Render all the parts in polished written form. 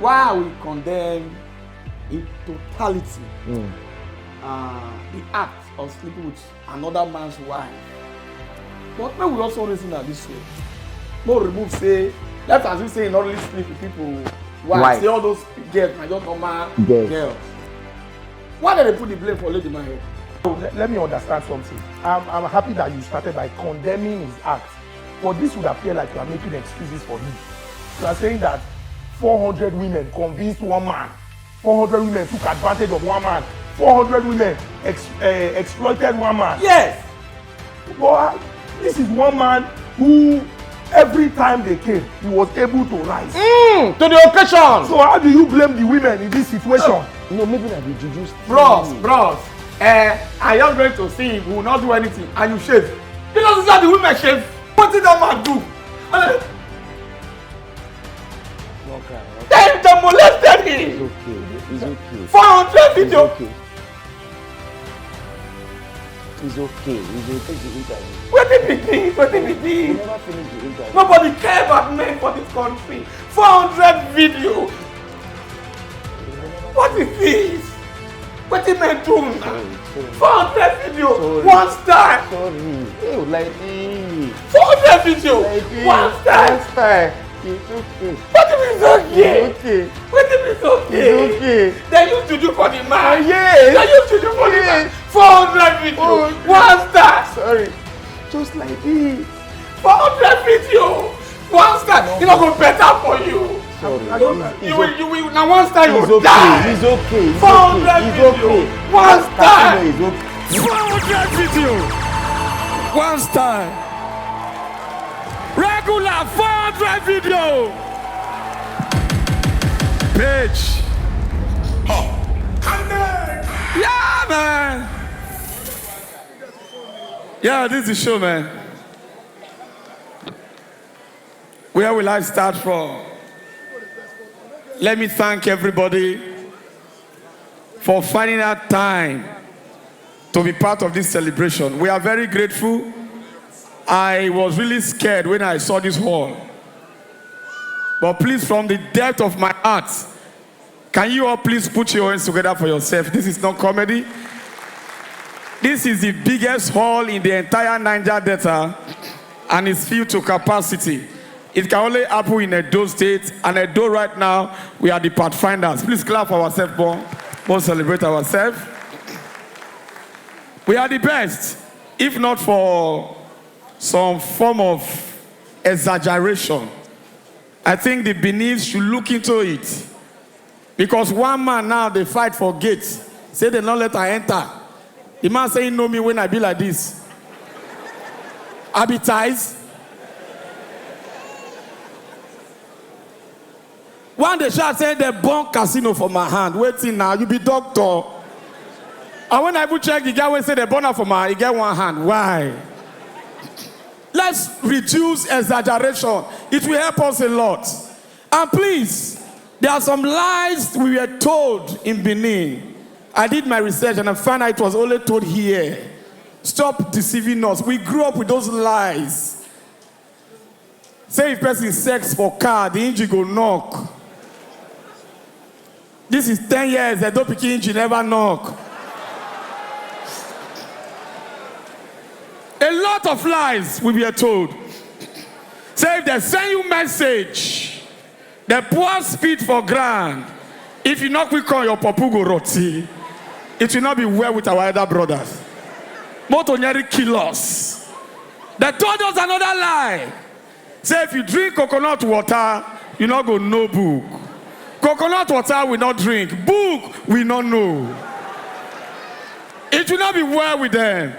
why we condemn in totality the act of sleeping with another man's wife. But when we also reason that this way, no remove say, let's assume say not really sleep with people. Why? Say all those girls, my just normal girls. Why did they put the blame for Lady Maher? Let me understand something. I'm happy that you started by condemning his act. But this would appear like you are making excuses for him. You are saying that 400 women convinced one man. 400 women took advantage of one man. 400 women exploited one man. Yes. But this is one man who, every time they came, he was able to rise. To the occasion. So how do you blame the women in this situation? No, maybe that we introduced. Bros. I am going to see him. We will not do anything. And you shave. You know this is how the women shave. What did that man do? Then they molested him. It's okay. 400 video. It's okay. We will take the interview. What did he do? We never finish the interview. Nobody cares about men for this country. 400 video. What is this? What did men do now? 400 video. One star. Sorry. Oh, lady. 400 video. One star. It's okay. What if it's okay? It's okay. What if it's okay? It's okay. They used to do for the man. Yes. They used to do for the man. 400 video. Oh, One star. Sorry. Just like this. 400 video. One star. It's not going better for you. Sorry. You will now one star you It's will okay. die. It's okay. 400 video. It's okay. One star. It's okay. 400 video. One star. Regular 400 video. Page. Yeah, man. Yeah, this is the show, man. Where will I start from? Let me thank everybody for finding that time to be part of this celebration. We are very grateful. I was really scared when I saw this hall. But please, from the depth of my heart, can you all please put your hands together for yourself? This is not comedy. This is the biggest hall in the entire Niger Delta and it's filled to capacity. It can only happen in Edo State, and Edo right now, we are the pathfinders. Please clap for ourselves, more celebrate ourselves. We are the best, if not for some form of exaggeration. I think the Benin should look into it. Because one man now, they fight for gates. Say they not let her enter. The man say, know me when I be like this. I be ties. One day, shall say they burn casino for my hand. Waiting now, you be doctor. And when I even check the guy, when say they burn her for my hand, he get one hand. Why? Let's reduce exaggeration. It will help us a lot. And please, there are some lies we were told in Benin. I did my research and I found out it was only told here. Stop deceiving us. We grew up with those lies. Say if person sex for car, the engine go knock. This is 10 years, the don't pick engine never knock. A lot of lies we were told. Say if they send you message, the poor speed for grand. If you not quick on your papu go roti, it will not be well with our other brothers. Motonyeri kill us. They told us another lie. Say if you drink coconut water, you not go no book. Coconut water will not drink. Book will not know. It will not be well with them.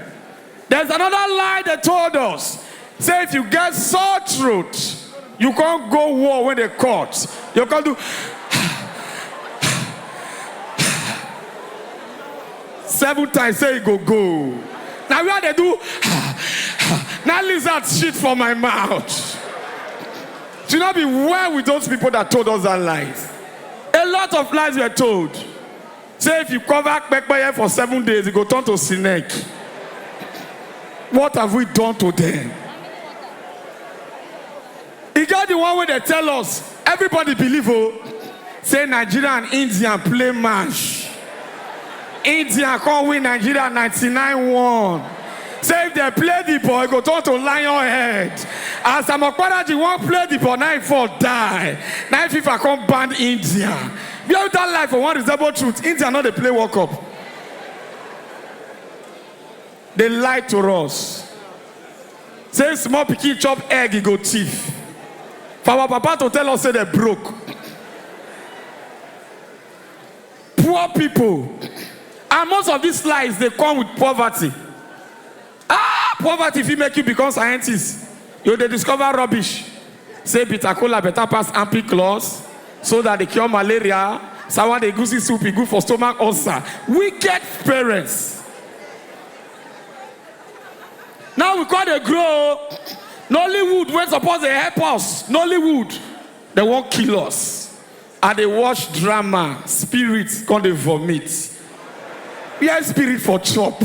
There's another lie they told us. Say if you get sore throat, you can't go war when they cut. You can't do 7 times, say it go. Now where they do now lizard shit from my mouth. Do not be well with those people that told us that lies. A lot of lies were told. Say if you cover Pekpeye for 7 days, it go turn to snake. What have we done to them? He got the one where they tell us, everybody believe, oh. Say Nigeria and India play match. India can't win Nigeria 99-1. Say if they play the ball, it go turn to lion head. As Amokwaraji won't play the ball, 9-4 die. 9 FIFA can't ban India. We have that life for one reasonable truth. India not they play World Cup. They lie to us. Say small pikin chop egg, he go thief. For our papa to tell us say they broke. Poor people. And most of these lies, they come with poverty. Poverty if you make you become scientist. You they discover rubbish. Say bitter cola better pass ampiclox so that they cure malaria. Sour the goosey soup is good for stomach ulcer. Wicked parents. Now we call the grow. Nollywood, when suppose they help us. Nollywood, they won't kill us. And they watch drama. Spirits come they vomit. We have spirit for chop.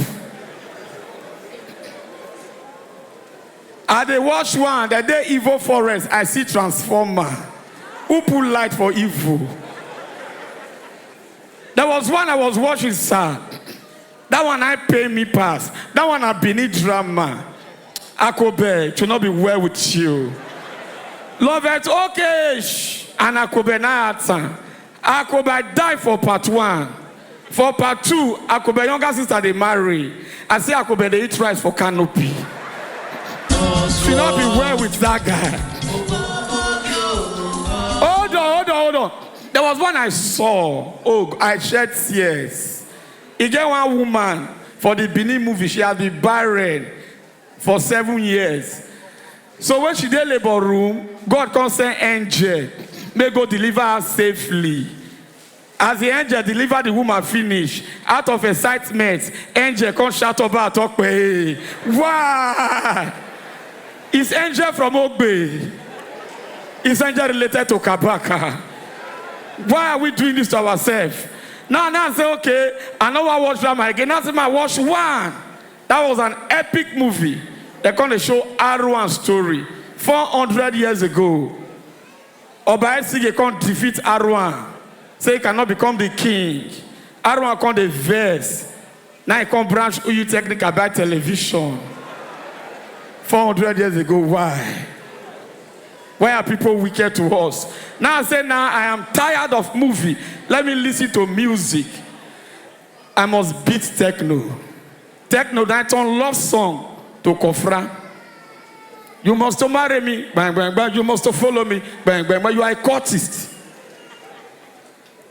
And they watch one, the day evil forest, I see transformer. Who put light for evil? There was one I was watching, sir. That one I pay me pass. That one I Benin drama. Akobe, it should not be well with you. Love it, okay. And Akobe na answer. Akobe I die for part 1. For part 2, Akobe younger sister they marry. I say Akobe they eat rice for canopy. Should not be well with that guy. Hold on. There was one I saw. Oh, I shed tears. He get one woman for the Benin movie. She has been barren for 7 years. So when she did labor room, God can send angel. May go deliver her safely. As the angel delivered the woman finish, out of excitement, angel come shout about talk. Why? Is angel from Ogbe? Is angel related to Kabaka? Why are we doing this to ourselves? Now I say, okay, I know I watch drama again. Now I watch one. That was an epic movie. They're going to show Arwan's story. 400 years ago. Obaesige can't defeat Arwan. Say he cannot become the king. Arwan can't the verse. Now he can't branch UU Technical by television. 400 years ago, why? Why are people wicked to us? Now I say, now I am tired of movie. Let me listen to music. I must beat techno. Techno, that's on love song to Kofra. You must marry me, bang, bang, bang. You must follow me, bang, bang, bang. You are a courtist.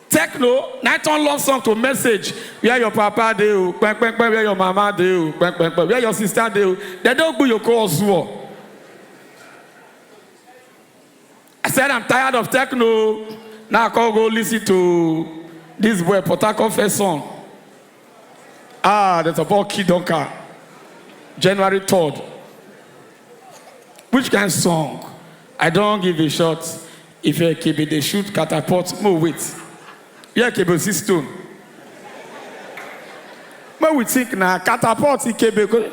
Techno, night on love song to message. Where your papa do, bang, bang, bang. Where your mama do, bang, bang, bang. Where your sister do. They don't do your cause war. I said I'm tired of techno. Now I can go listen to this boy Potako first song. There's about Kidonka. January 3rd. Which kind of song? I don't give a shot. If a KB they shoot catapult, move wait. Yeah, KB system. But we think now catapult KB.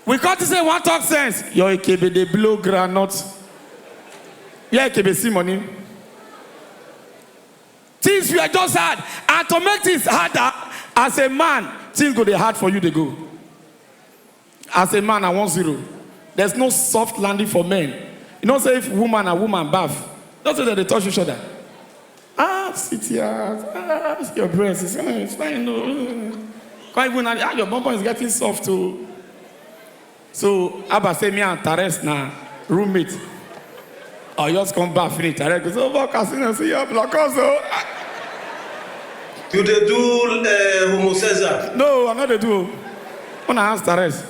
We can't say one talk sense. Your KB they blow granite. Yeah, KB see money. Things we are just hard. And to make things harder, as a man, things go they hard for you to go. As a man, I 1-0. There's no soft landing for men. You know, say if woman and woman bath, don't say that they touch each other. Sit here. See your breasts. It's fine. No. Can't even your bumper is getting soft too. So Abba say me and Tares na roommate. I just come back finish. Tares goes over casino see your block also. You they do Humorous? No, I'm not the do. When I ask Tares.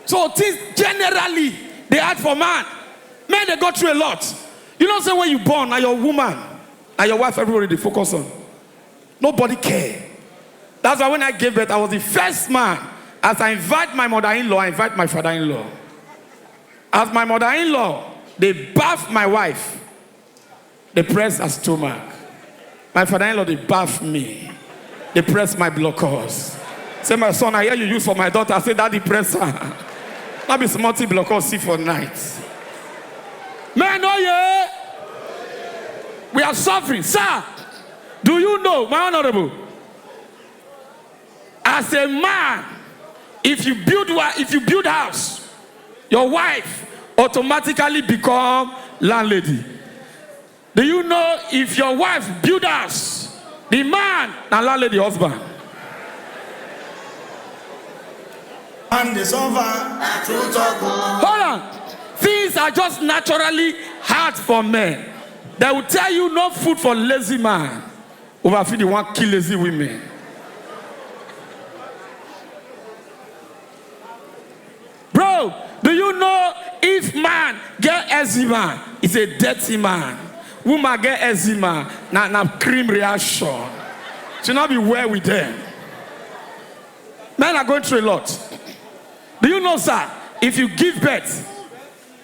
So things generally they hard for man. Men they go through a lot. You know, say when you born, now your woman, and your wife, everybody they focus on. Nobody care. That's why when I gave birth, I was the first man. As I invite my mother-in-law, I invite my father-in-law. As my mother-in-law, they bath my wife. They press her stomach. My father-in-law, they bath me. They press my blockers. Say, my son, I hear you use for my daughter. I say, daddy, press her. That be smarty blockers, see for night. Man, oh yeah. We are suffering. Sir, do you know, my honorable, as a man, if you build house, your wife automatically become landlady. Do you know if your wife build house, the man and landlady husband? And the Hold on. Things are just naturally hard for men. They will tell you no food for lazy man. Overfeed the one kill lazy women. Bro, do you know if man get eczema, it's a dirty man. Woman get eczema, na cream reaction. Should not be well with them. Men are going through a lot. Do you know, sir, if you give birth,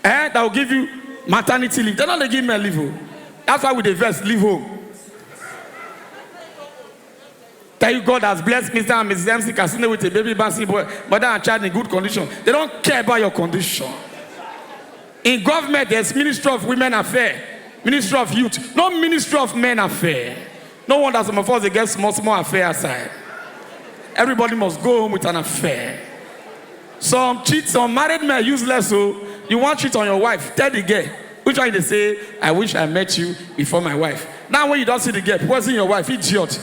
that will give you maternity leave. They're not going to give men leave. That's why with the verse, leave home. Tell you God has blessed Mr. and Mrs. MCCASINO with a baby bouncing boy, but they are child in good condition. They don't care about your condition. In government, there's Ministry of Women Affairs, Ministry of Youth, no Ministry of Men Affairs. No wonder some of us they get small affair aside. Everybody must go home with an affair. Some married men are useless, so you want to cheat on your wife. Tell the girl, which one they say, I wish I met you before my wife. Now when you don't see the girl, poison your wife, idiot.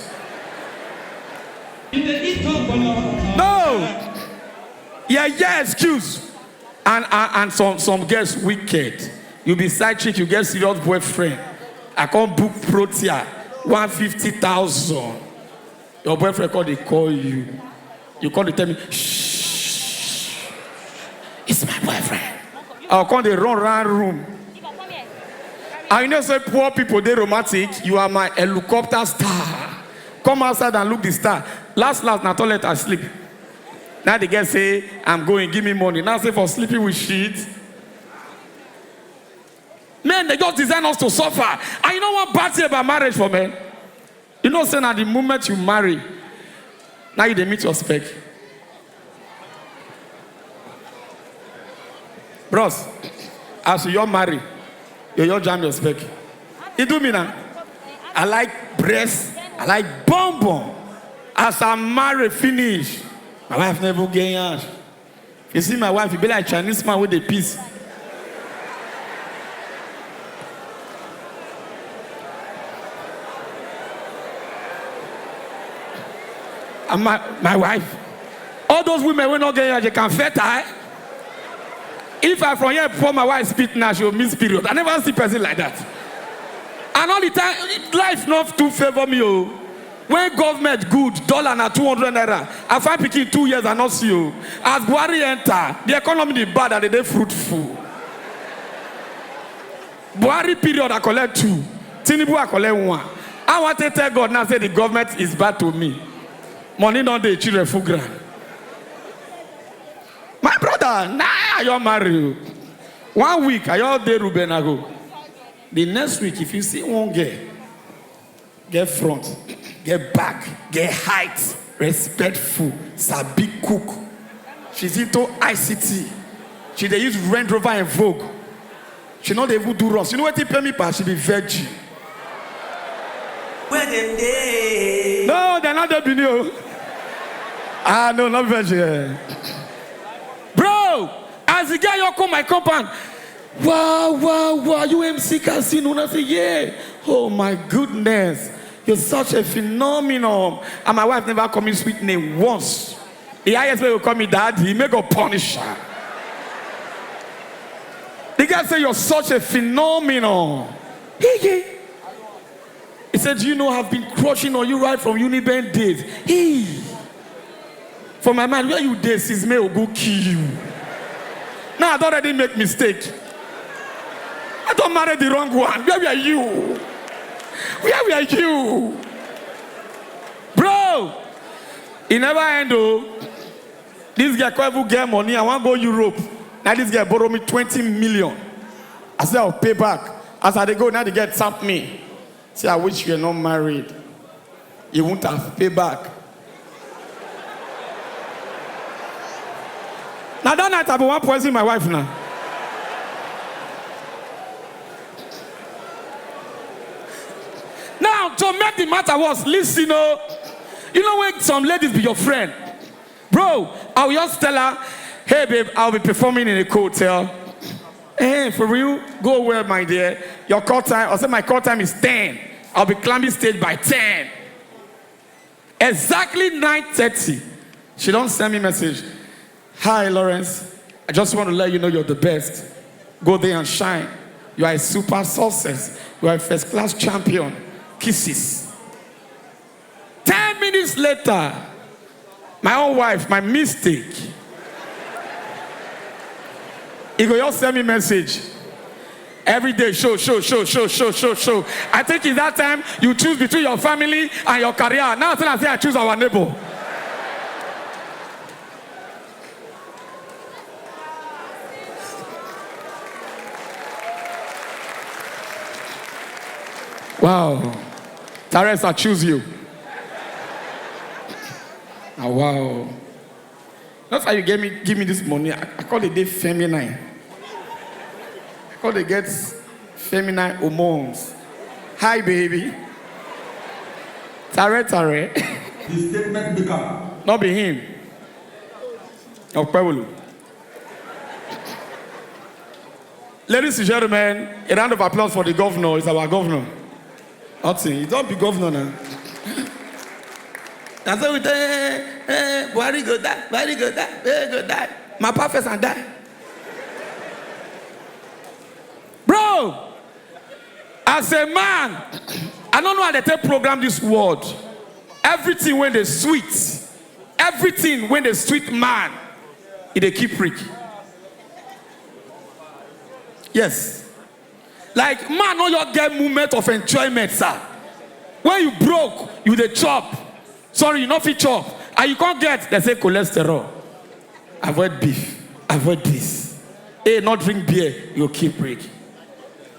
No! Yeah, excuse. And some girls wicked. You be side chick, you get serious boyfriend. I can't book Protea, 150,000. Your boyfriend they call you. You call, they tell me, shh, it's my boyfriend. I'll come, they run around room. I know say poor people, they romantic. You are my helicopter star. Come outside and look the star. Last, na toilet I sleep. Now the girl say, I'm going, give me money. Now say for sleeping with shit. Men, they just design us to suffer. And you know what bad thing about marriage for men? You know, saying at the moment you marry, now you meet your spec. Bros, as you marry, you jam your spec. You do me now. I like breast, I like bum. As I marry, finish. My wife never get out. You see my wife, you be like Chinese man with a piece. And my wife, all those women will not get here, they can fertile. If I from here before my wife speak now, she'll miss period. I never see person like that. And all the time, life not to favor me. Oh. When government good, dollar na 200 naira. I find picking 2 years and not see you. As Buhari enter, the economy is bad and they fruitful. Buhari period I collect 2. Tinubu I collect 1. I want to tell God now say the government is bad to me. Money not the children full grand. My brother, nah, you're married. 1 week, I all day Ruben I go. The next week, if you see one girl, get front, get back, get height, respectful, sabi cook. She's into ICT. She they use Range Rover and Vogue. She not even do runs. You know what they pay me for? She be virgin. No, they're not the video. Ah, no, not virgin. Bro, as the guy you come my compound. Wow, you MCCASINO? And I say, yeah. Oh my goodness. You're such a phenomenon. And my wife never called me sweet name once. The highest way will call me daddy, he may go punish her. The guy said, you're such a phenomenon. He said, you know, I've been crushing on you right from Uniben days. For my man, where you did, sis may go kill you. Now I don't already make mistake. I don't marry the wrong one. Where were you? Where were you? Bro, it never end though. This guy can't get money. I want to go Europe. Now this guy borrow me 20 million. I said I'll pay back. As I go, now they get tap me. Say, I wish you were not married. You won't have pay back. Now that night I be one poison my wife now. Now, to make the matter worse, listen, you know when some ladies be your friend, bro, I will just tell her, hey babe, I'll be performing in a hotel. Hey, for real, go well, my dear. Your call time, I'll say my call time is 10. I'll be climbing stage by 10. Exactly 9:30. She don't send me message. Hi, Lawrence. I just want to let you know you're the best. Go there and shine. You are a super success. You are a first-class champion. Kisses. 10 minutes later, my own wife, my mistake. He go just send me message. Every day, show. I think in that time, you choose between your family and your career. Now I say I choose our neighbor. Wow. Teresa, I choose you. Oh, wow. That's how you give me this money. I call it day feminine. I call it get feminine hormones. Hi, baby. Tare. The statement become. Not be him. Okpewulu. Ladies and gentlemen, a round of applause for the governor. It's our governor. Nothing. You don't be governor now. And so we say, very good that, very good that. My papa and die. Bro, as a man, I don't know how they take program this word. Everything when they sweet, everything when they sweet man, it keep prick. Yes. Like man, no you get moment of enjoyment, sir. When you broke, you the chop. Sorry, you not fit chop. And you can't get, they say cholesterol. Avoid beef. Avoid this. Hey, not drink beer, you'll keep break.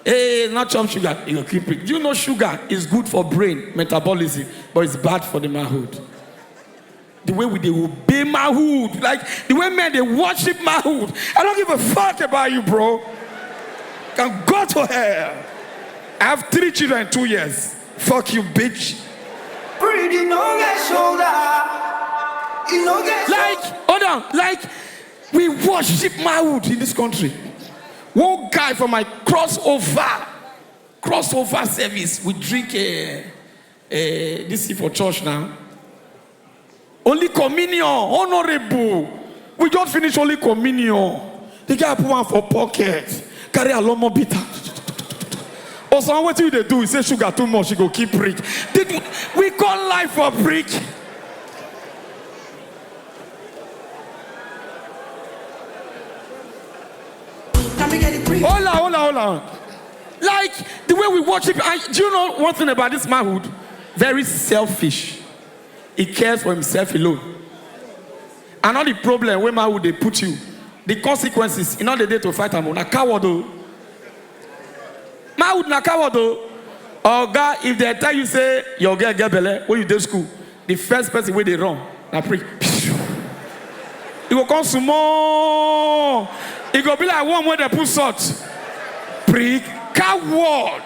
Hey, not chop sugar, you'll keep break. Do you know sugar is good for brain metabolism, but it's bad for the manhood? The way they obey manhood, like the way men they worship manhood. I don't give a fuck about you, bro. Can go to hell. I have 3 children in 2 years. Fuck you, bitch. Like, hold on, like we worship manhood in this country. One guy from my crossover service, we drink this is for church now. Only communion, honorable. We just finished only communion. The guy put one for pocket. Carry a lot more bitter. Or some what they do, he say sugar too much, he go keep prick. We call life for prick. Hold on. Like the way we worship, do you know one thing about this manhood? Very selfish. He cares for himself alone. And not the problem when manhood they put you. The consequences, in all the day to fight them, na coward though. Manhood na coward though. Or God, if they tell you say your girl get belle when you do school, the first person where they run, na prick. It will come small. It will be like one where they put salt. Prick, coward.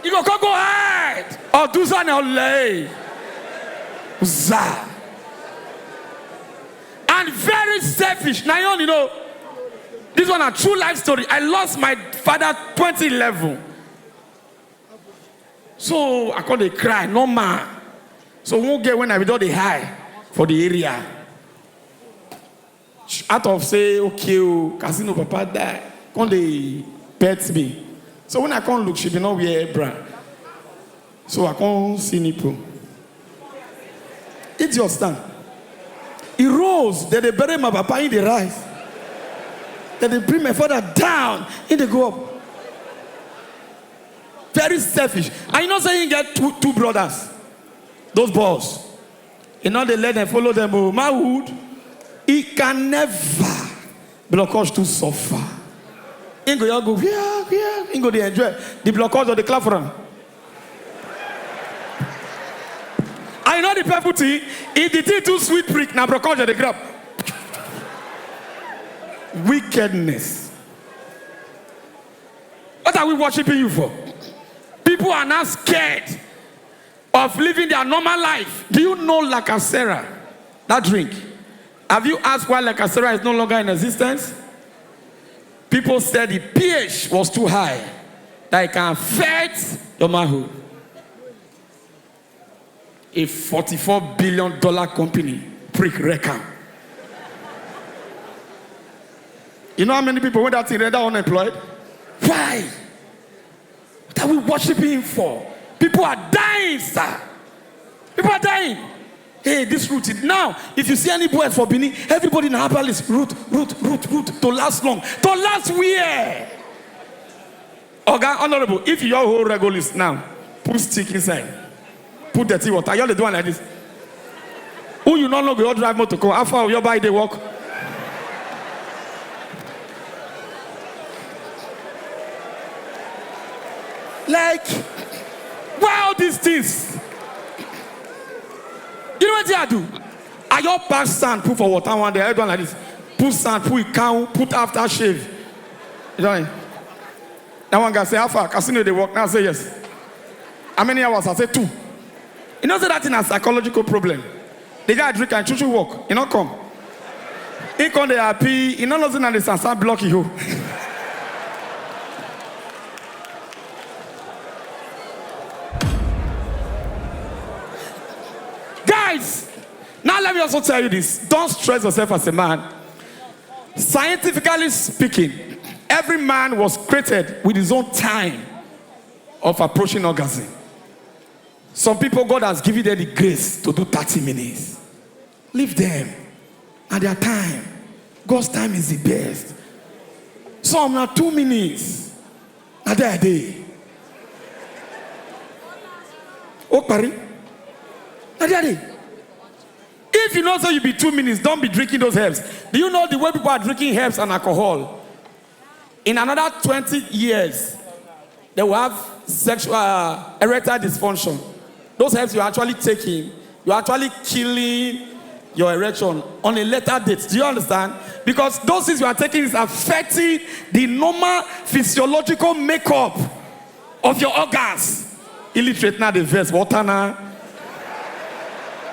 You go ahead. Or do something or lay. Za. And very selfish. Now you know, this one a true life story. I lost my father 2011. So I call they cry, no man. So won't get when I do the high for the area. Out of say, okay, casino papa die. Come they pet me. So when I can't look, she be not wear bra. So I can't see nipple. It's your stand. He rose, then they bury my papa in the rise. Then they bring my father down, and they go up. Very selfish. And you know saying you get two brothers. Those boys. You know they let them follow them. Oh, manhood, he can never blockage to suffer. He go, yeah. He go they enjoy. The blockage or the clap for him. I know the people thing, if the thing too sweet prick, now blockage the grab. Wickedness. What are we worshiping you for? people are now scared of living their normal life. Do you know Lacasera? That drink. Have you asked why Lacasera is no longer in existence? People said the pH was too high, that it can affect your manhood. A $44 billion company, prick record. You know how many people went out in render unemployed? Why? What are we worshiping him for? People are dying, sir. People are dying. Hey, this root. Now, if you see any boys for Benin, everybody in Harper is root. To last long. To last where? Okay, honorable, if your whole regular list now, put stick inside. Put dirty water. You're the one like this. Who you not know go drive motor car? How far your body they walk? Like, why all these things? You know what I do? I your pack sand, put for water one day. Everyone like this. Put sand, put it count, put after shave. You know what I mean? That one guy say, how far? Casino they work. Now I say yes. How many hours? I say 2. You know, say that in a psychological problem. The guy drink and chuchu walk. You know, come. He come they happy. You know, nothing and the sansan block you. Guys, now let me also tell you this. Don't stress yourself as a man. Scientifically speaking, every man was created with his own time of approaching orgasm. Some people, God has given them the grace to do 30 minutes. Leave them at their time. God's time is the best. Some are 2 minutes. Not their day. Oh, Pari. Not their day. If you know so you be 2 minutes, don't be drinking those herbs. Do you know the way people are drinking herbs and alcohol? In another 20 years, they will have sexual erectile dysfunction. Those herbs you're actually taking, you're actually killing your erection on a later date. Do you understand? Because those things you are taking is affecting the normal physiological makeup of your organs. Illiterate now the verse. Water now.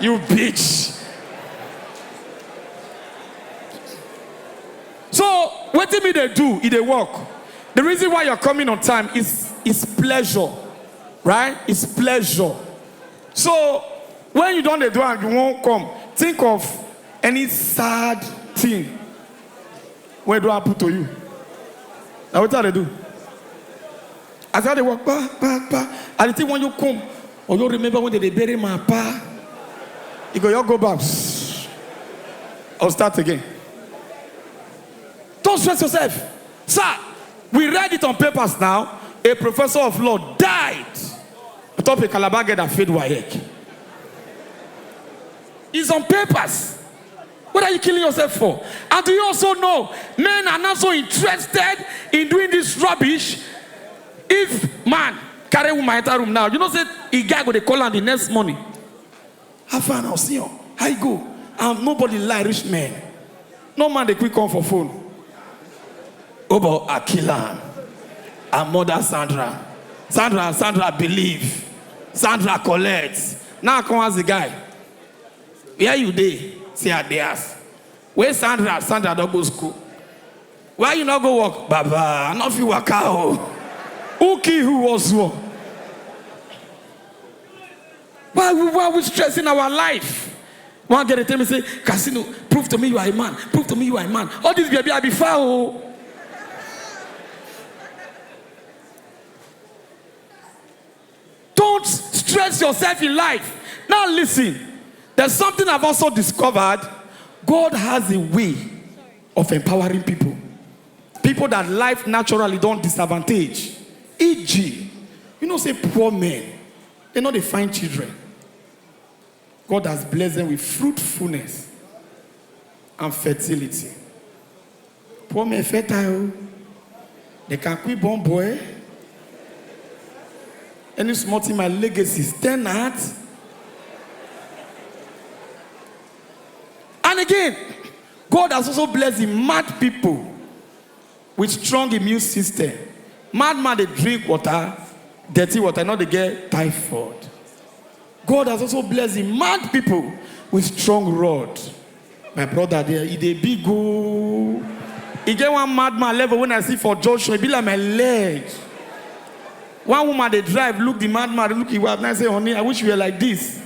You bitch. So, what do they do? They work. The reason why you're coming on time is pleasure. Right? It's pleasure. So, when you don't do and you won't come, think of any sad thing when do I put to you. Now what do they do? As how they walk, and the thing when you come, or you remember when they bury my pa, you go back. I'll start again. Don't stress yourself. Sir, we read it on papers now. A professor of law died atop a Calabar girl that failed WAEC. It's on papers. What are you killing yourself for? And do you also know men are not so interested in doing this rubbish? If man carry woman enter room now, you know say a guy go they call on the next morning. Have fun, I'll see you. How you go? And nobody lie rich men. No man they quick come for phone. Obo Akila and mother Sandra. Sandra believe. Sandra collects. Now come as the guy. Where you dey? See her they ask. Where Sandra don't go school. Why you not go work? Baba, I not feel work out. Who kill who was who? Why we stressing our life? One get a tell me say, Casino, prove to me you are a man. Prove to me you are a man. All this baby I be foul. Don't stress yourself in life. Now listen, there's something I've also discovered. God has a way of empowering people. People that life naturally don't disadvantage. E.g., you know, say poor men, they know they find children. God has blessed them with fruitfulness and fertility. Poor men fertile. They can quit born boy. Any small thing, my legacy stand out. And again, God has also blessed the mad people with strong immune system. Mad man, they drink water, dirty water, not they get typhoid. God has also blessed the mad people with strong rod. My brother there, he dey big go. He get one madman level when I see for Joshua, he be like my leg. One woman they drive, look the madman, look his wife, and I say, honey, I wish you were like this.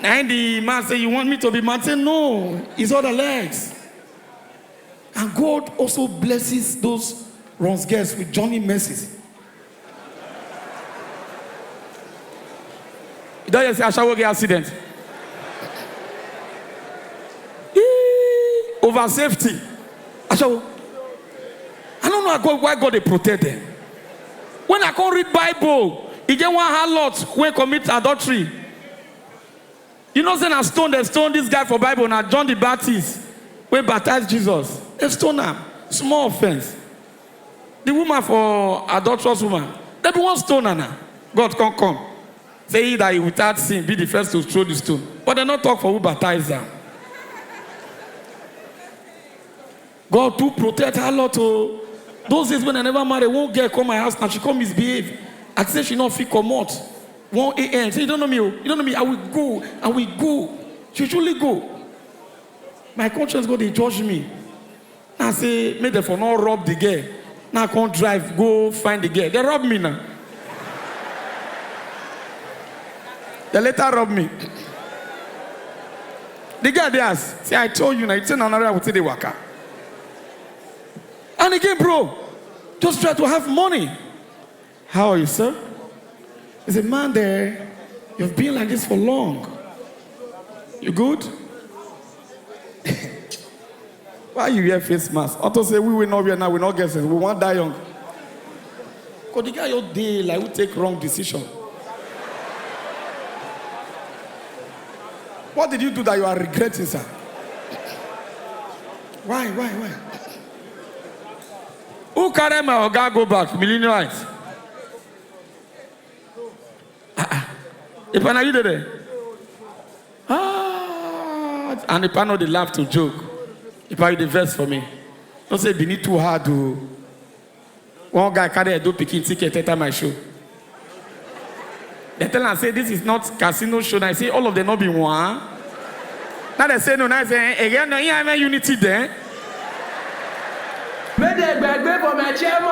And the man say, you want me to be mad? I say, no, it's other legs. And God also blesses those runs girls with Johnny Mercies. You don't say, I shall get accident. Over safety. I don't know why God they protect them. When I can't read Bible, he get one harlot when commit adultery. You know, saying I stone, they stone this guy for Bible. Now John the Baptist, when baptized Jesus, they stone him. Small offense. The woman for adulterous woman, they be one stone now. God can't come. Say he that without sin be the first to throw the stone. But they not talk for who baptized them. God to protect her lot. Oh. Those days when I never married, one girl come my house now, she come misbehave. I say she not fit come out. 1 a.m. Say, you don't know me, oh. You don't know me. I will go. She surely go. My conscience go, they judge me. Now I say, make them for not rob the girl. Now I can't drive, go find the girl. They rob me now. They later rob me. The guy they ask, say, I told you now, it's another I would say they waka. And again, bro, just try to have money. How are you, sir? There's a man there. You've been like this for long. You good? Why you wear face mask? Auto say we will not wear now. We not get sense. We want die young. Cause the guy your day like we take wrong decision. What did you do that you are regretting, sir? Why? Who carry my oga go back? Millionaires. If I know you there. And if I know they laugh to joke. If I the verse for me. Don't say Benin too hard to. One guy carry a dope picking ticket at my show. They tell and say this is not casino show. And I say all of them not be one. Now they say no, now I say again no, you have a unity there. Make the bag for my chairman.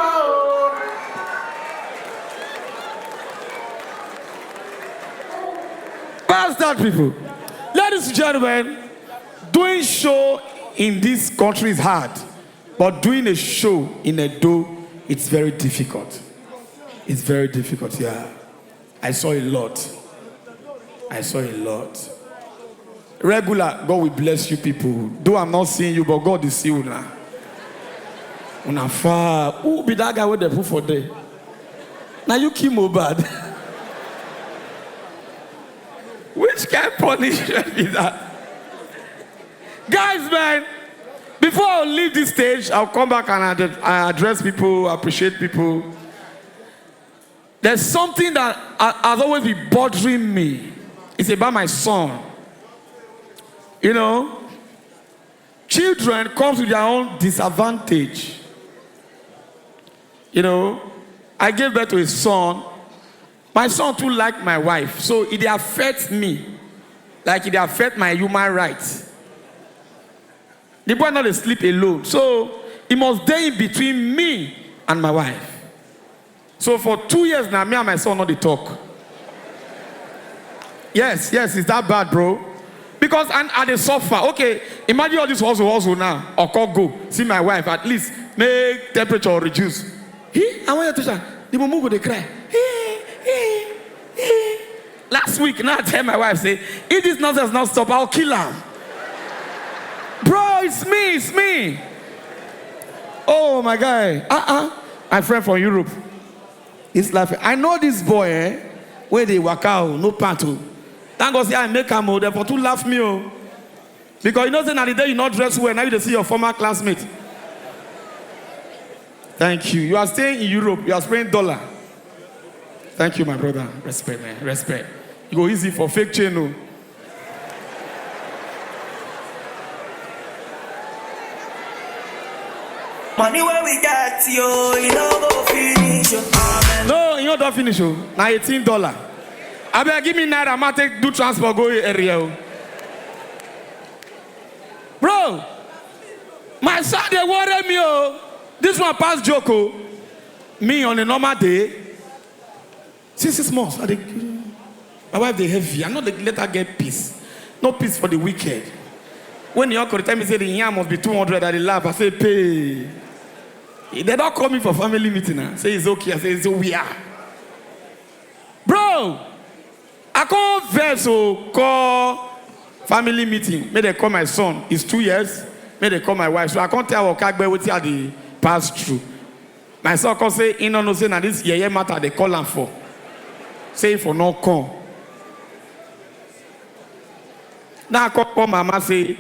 Bastard people. Ladies and gentlemen, doing show in this country is hard. But doing a show in Edo, it's very difficult. It's very difficult, yeah. I saw a lot. Regular, God will bless you people. Though I'm not seeing you, but God is seeing you now. Una far. Who be that guy with the put for day? Now you keep more bad. Which kind of punishment is that? Guys, man, before I leave this stage, I'll come back and address people, appreciate people. There's something that has always been bothering me. It's about my son. You know, children come with their own disadvantage. You know, I gave birth to a son. My son too like my wife, so it affects me, like it affects my human rights. The boy not sleep alone, so he must stay in between me and my wife. So for 2 years now, me and my son not dey talk. Yes, it's that bad, bro. Because I dey suffer. Okay, imagine all this hustle now. Or call go see my wife, at least make temperature reduce. I want you to touch her. The mumu go dey cry. Last week, now I tell my wife, say, if this nonsense not stop, I'll kill her. Bro, it's me. Oh, my guy. My friend from Europe. He's laughing. I know this boy, where they work out, no panto. Thank God, say, I make a mode, for to laugh me. Oh. Because you know, that the day you not dress well, now you see your former classmate. Thank you. You are staying in Europe, you are spending $1. Thank you, my brother. Respect, man. Respect. You go easy for fake chain, no. Money where we got you know go finish. No, you you don't finish. Now $18. I better give me naira. I'm going to take do transport go area. Bro, my son they worry me. Oh. This one pass Joko. Me on a normal day. 6 months. My wife they heavy. I know they let her get peace. No peace for the wicked. When the uncle tell me say the yam must be 200 at the lab, I say pay. They don't call me for family meeting. I say it's okay. I say it's we are. Bro, I call verse call family meeting. May they call my son. He's 2 years. May they call my wife. So I can't tell what they pass through. My son can say, in no say now this year matter they call him for. Say for no come. Now I call mama say,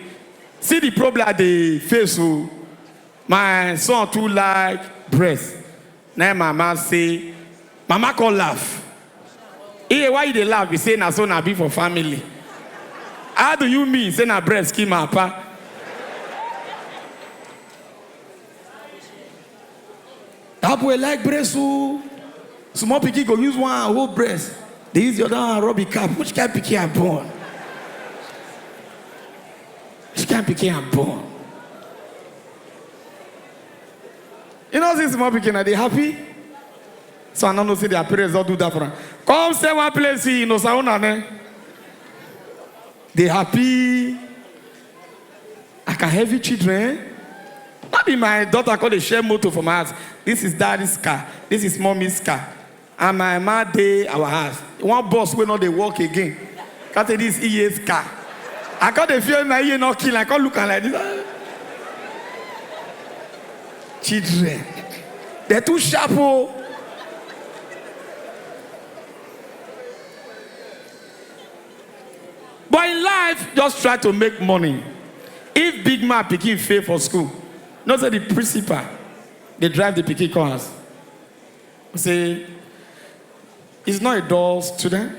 see the problem they face. So my son too like breast. Now mama say, mama can laugh. Hey, why they laugh? We say na son na be for family. How do you mean? Say na breast kill my papa. That boy like breast, so small pikin go use one whole breast. They use the other one rub it cap. Which kind of pikin are born? Which kind of pikin are born? You know, this small pikin, are they happy? So I don't know, say their parents don't do that for them. Come stay one place, you know, sauna. They happy. I can have you children. Not be my daughter called a share motor for my house. This is daddy's car. This is mommy's car. And my mother day our house. One boss will not they walk again. Can't take this EA's car. I can't feel my EA not kill. I can't look like this. Children. They're too sharp. Oh. But in life, just try to make money. If big man picking fail for school, not say the principal, they drive the picking cars. Say, he's not a dull student.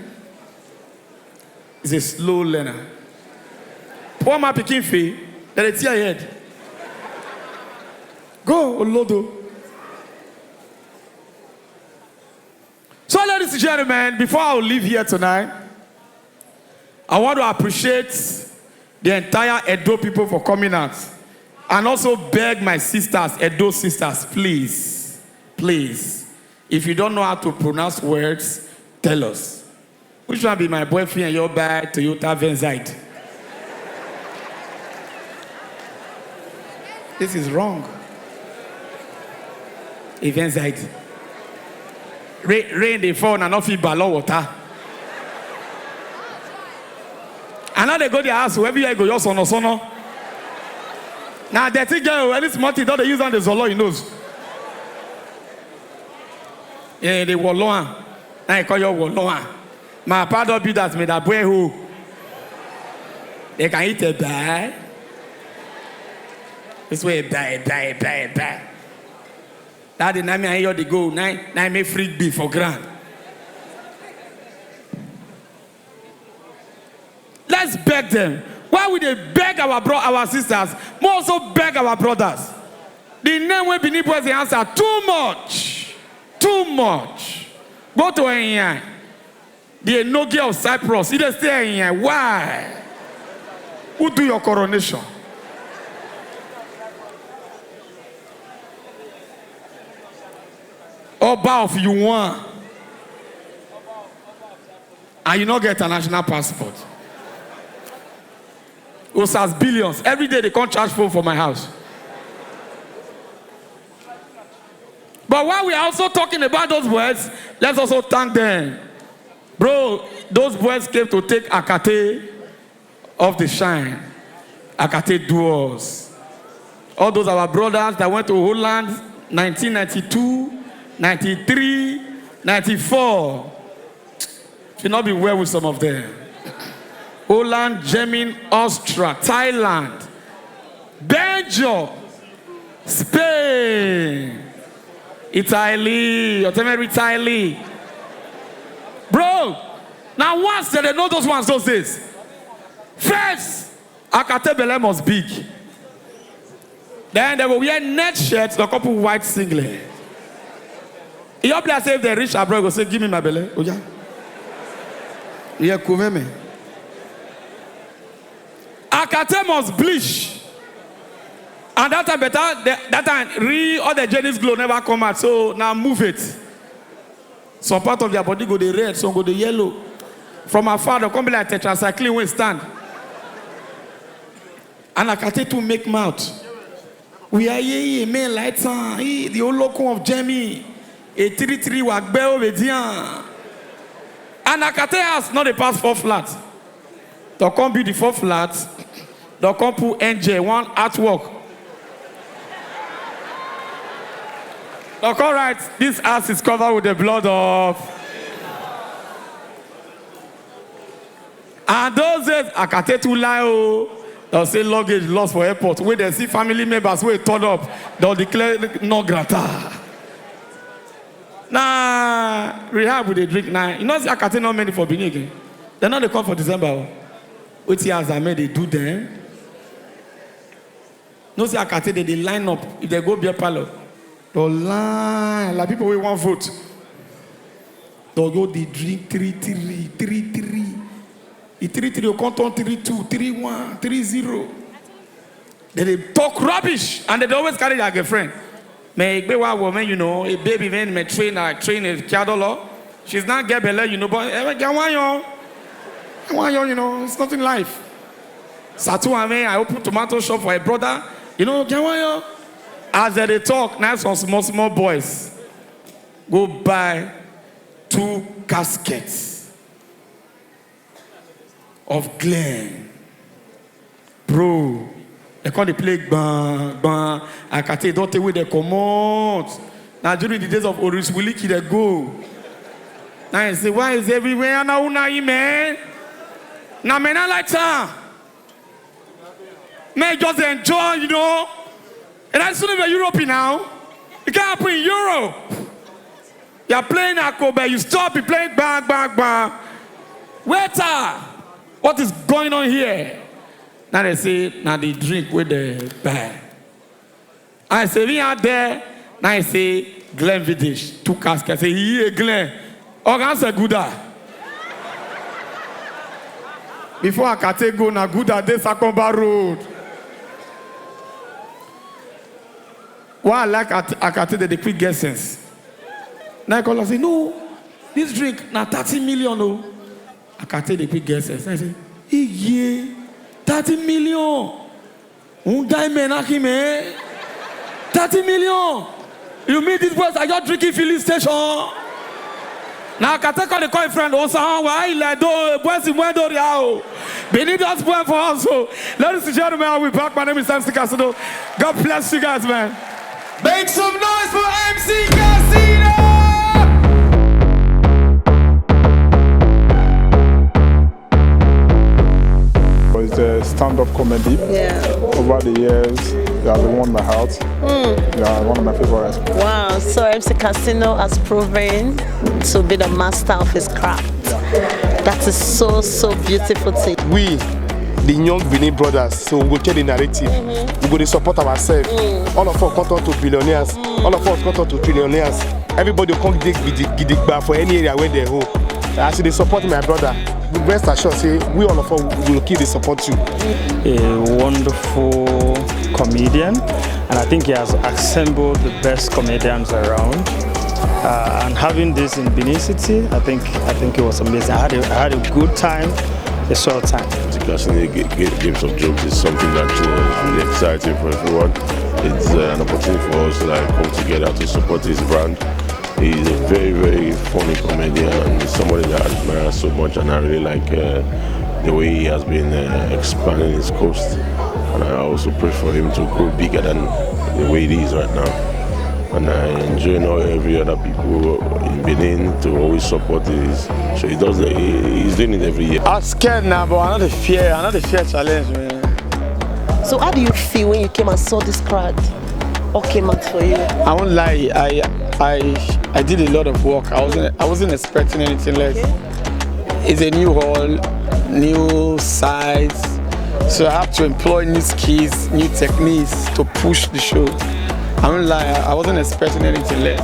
He's a slow learner. Poor man picking fail, then they tear head. Go, Olodo. So, ladies and gentlemen, before I leave here tonight, I want to appreciate the entire Edo people for coming out. And also beg my sisters, Edo sisters, please, please, if you don't know how to pronounce words, tell us. Which one be my boyfriend and your bag Toyota Venzite? This is wrong. A Venzite. Rain they fall and not feel ballon water. And now they go to their house, wherever you go, your son or son. Now, that thing girl, any smart thing, don't they use on the Zolo, he knows. Yeah, they Woloan. Now I call you Woloan. My father be that me that boy who they can eat a bag. This way, bag. That the name I hear they go, now make free beef for grand. Let's beg them. Why would they beg our sisters? More also beg our brothers. The name will be Nippers the answer. Too much. Too much. Go to Enya. The Enogi of Cyprus. It is there Enya. Why? Who do your coronation? Oba of you want. And you not get a national passport. Osas billions. Every day they can't charge phone for my house. But while we are also talking about those boys, let's also thank them. Bro, those boys came to take Akate off the shine. Akate duos. All those our brothers that went to Holland 1992, 93, 94. Should not be well with some of them. Holland, Germany, Austria, Thailand, Belgium, Spain, Italy, Italy. Bro, now once they know those ones those days. First, Akate Bele was big. Then they will wear net shirts, a couple white singlets. Your place say if they reach abroad, go say, give me my belly. Oh, yeah. Yeah, come me. Akate must bleach. And that time better, that time, all the Jenny's glow never come out. So now move it. Some part of your body go the red, some go the yellow. From afar, they come be like tetracycline when stand. And Akate to make mouth. We are here, man, lights on. The old local of Jamie. A 3-3 wak be over there. And Akate has not a pass 4 flat. They can't be the 4 flat. They can't put NJ, one artwork. They can't write, this ass is covered with the blood of. And those days, Akate to lie, oh. They'll say luggage lost for airport. When they see family members who turn up, they'll declare no grata. Nah, rehab with a drink now. You know, Akate not many for Benin again. They're not the come for December. Which years I made they do them. No, see Akate they line up. If they go beer parlor, they'll line like people with 1 vote. They'll go they drink 3-3. The 3-3 will come on 3-2, 3-1, 3-0. Then they talk rubbish and they always carry their girlfriend. May be one woman, you know, a baby when me train a cadolo. She's not get belly, you know, but you know, it's not in life. Satu I open tomato shop for a brother, you know, as they talk, now some small boys go buy 2 caskets of Glen. Bro, they call the plague ban. Akate don't take away the command. Now during the days of Oris Wiliki, they go. Now you say, why is everywhere now man? Now man I like that. Man just enjoy, you know. And I still live in Europe now. You can't happen in Europe. You're playing Akobe, you stop, you playing bang. Waiter! What is going on here? Now they say, now they drink with the bag. I say, we are there. Now I say, Glen Vidish, 2 caskets. I say, yeah, Glen. Organza Gouda. Before Akate go, na Gouda, de Sakomba Road. Why I like Akate, they quick get sense. Now I call and say, no, this drink, na 30 million, no. Akate the quick guesses. I say, yeah, 30 million. Un diamond, 30 million. You mean this boys are just drinking filling station? Now Akate call the call friend. Also, why like do boys in Wendo Riao? Benin does point for us. So, ladies and gentlemen, I'll be back. My name is MCCASINO. God bless you guys, man. Make some noise for MCCASINO! It's a stand-up comedy. Yeah. Over the years, you have won my heart. You are one of my favorites. Wow. So MCCASINO has proven to be the master of his craft. That is so beautiful thing. We, the young Benin brothers, so we go change the narrative. We go to support ourselves. All of us come to billionaires. All of us come to trillionaires. Everybody will come dig back for any area where they go. Actually, they support my brother. Rest assured, say we all of us will keep the support you. A wonderful comedian, and I think he has assembled the best comedians around. And having this in Benin City, I think it was amazing. I had a good time, a short time. MCCASINO games of jokes is something that is really exciting for everyone. It's an opportunity for us to come together to support his brand. He's a very funny comedian and somebody that I admire so much, and I really like the way he has been expanding his coast. And I also pray for him to grow bigger than the way he is right now. And I enjoy every other people in Benin to always support his. So he's doing it every year. I'm scared now, but I'm not fear challenge, man. So how do you feel when you came and saw this crowd all came out for you? I won't lie, I did a lot of work. I wasn't expecting anything less. Okay. It's a new hall, new size, so I have to employ new skills, new techniques to push the show. I won't lie, I wasn't expecting anything less.